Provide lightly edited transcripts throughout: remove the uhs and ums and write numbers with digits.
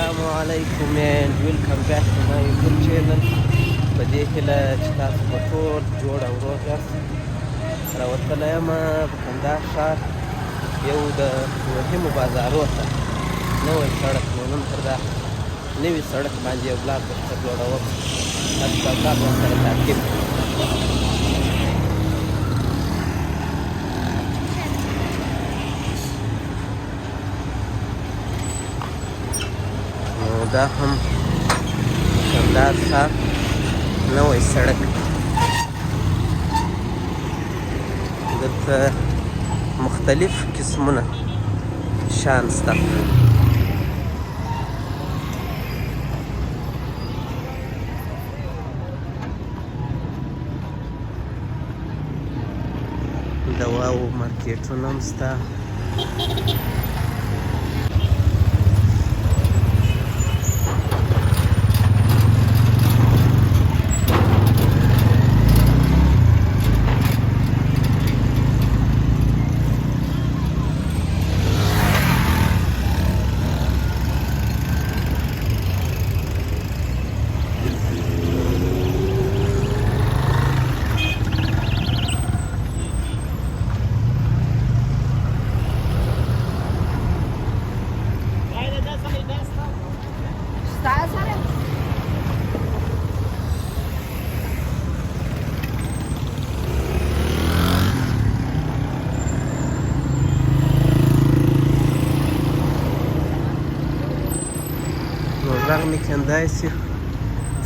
السلام علیکم and welcome back to my YouTube channel. په دې هیله چې تاسو به ټول جوړ او روغ یاست. راوتلی یم په کندهار ښار یو د مهمو بازارو ته نوی سړک نو نن پر دا نوي سړک باندې یو بلاک درته جوړوم. تاسو دا بلاک ورسره تعقیب کړئ. دا هم کندهار ښار نوی سړک دلته مختلف قسمونه شان شته. دواو مارکیټونه هم شته. غږ مې کیندای شي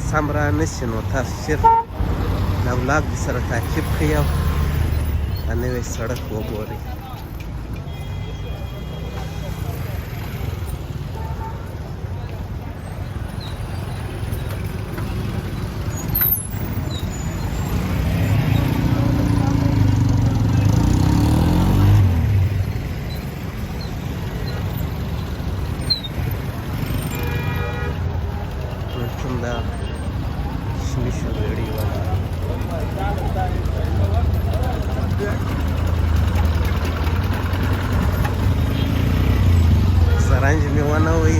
سم را نشي نو تاسو صرف دا ولاګ دې سره تعقیب کړئ او دا نوی سړک وګورئ. دا شمش ویړی والا زرنج می ونه وي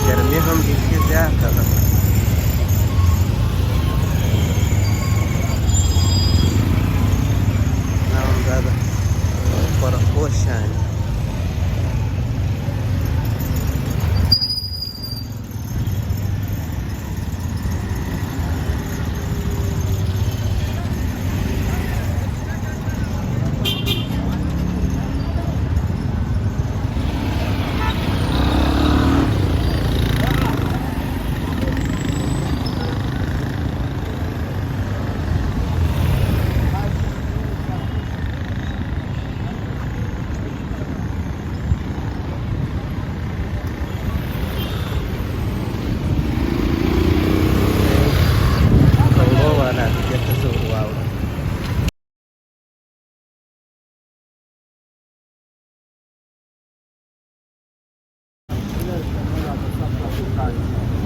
ګرمي هم بیخي زیاته ده. Ocean.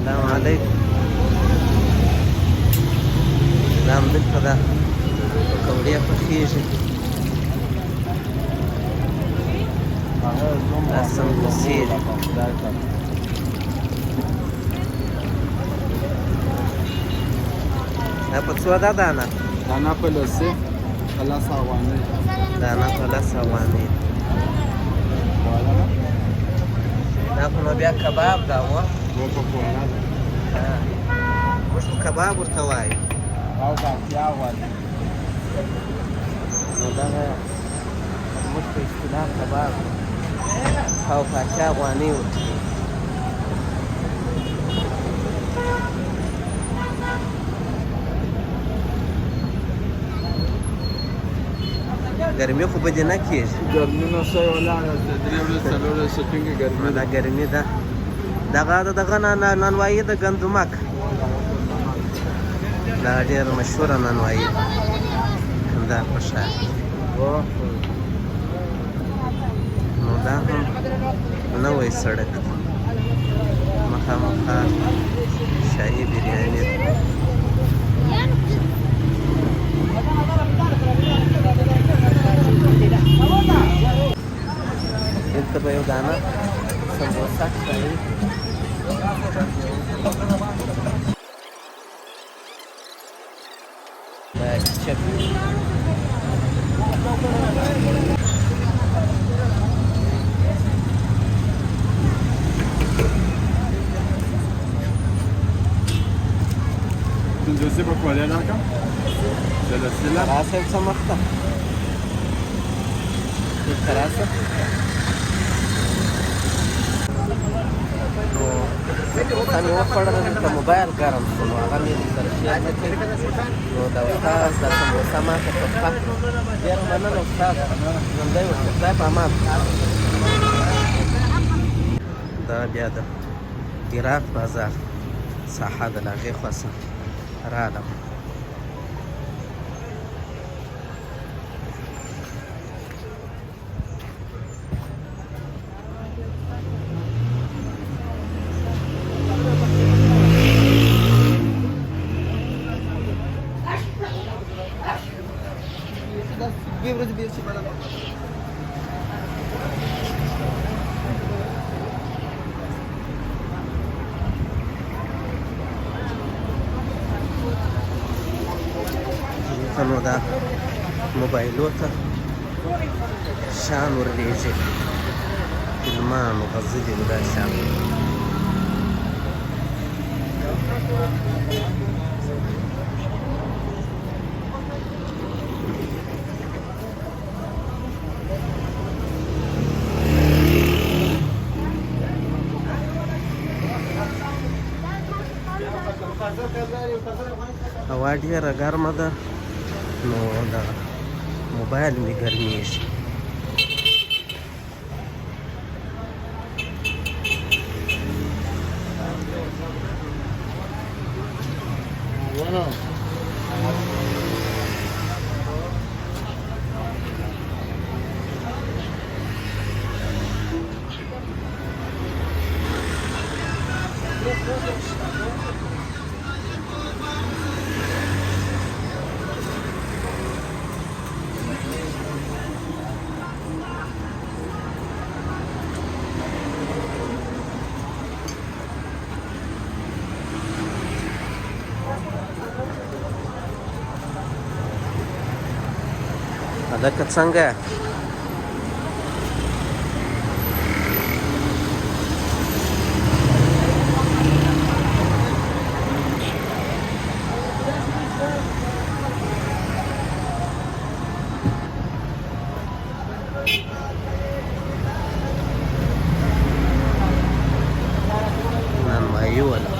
السلام علیکم. دا هم دلته ده پکوړې پخېږي. دا سموسې دي. دا په څو ده دانه؟ دانه په لسې 50 افغانۍ. دانه 50 افغانۍ. دا خو نو بیا کباب ده و و په کورنه ده. موږ خو کباب ورته وایو. او د اړتیا وړ نو دغه موږ په اصطلاح کباب او په اتیا افغانۍ ورته وایو. ګرمي خو به دې نه کېږي. ګرمي نه ښه ولاړه ده. 3 ورځې 4 ورځې ټینګې ګرمي دا ګرمي ده. دغه دغه نانوایي د ګندمک دا ډېر مشهوره نانوایي ده کندهار په ښار. نو دا هم نوی سړک ده. مخامخ شاهي بریاني ده. دا چپ Joseph cuál era acá? De la Sila. راسه څه مخ ته دلته راسه نو څه مې وخوړله دلته موبایل ګرم شو نو هغه مې سره شیر نه کوي نو د استاد دا سموسه ماته په پخه ډېره مننه استاد ژوندی اوسه خدای په امان دا بیا د ګراف بازار ساحه د له هغې خوا څه راغلم نو دا موبایلو ته شان ورلیږي فلمان و غزلي و دا شان هوا ډېره ګرمه ده نو دا موبایل مې ګرمېږي هلکه څنګه نانوایی ولا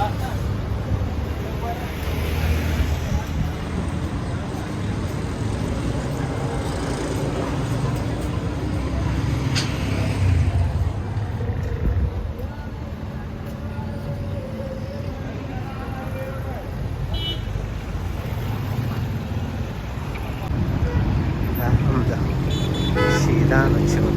شیلان چوک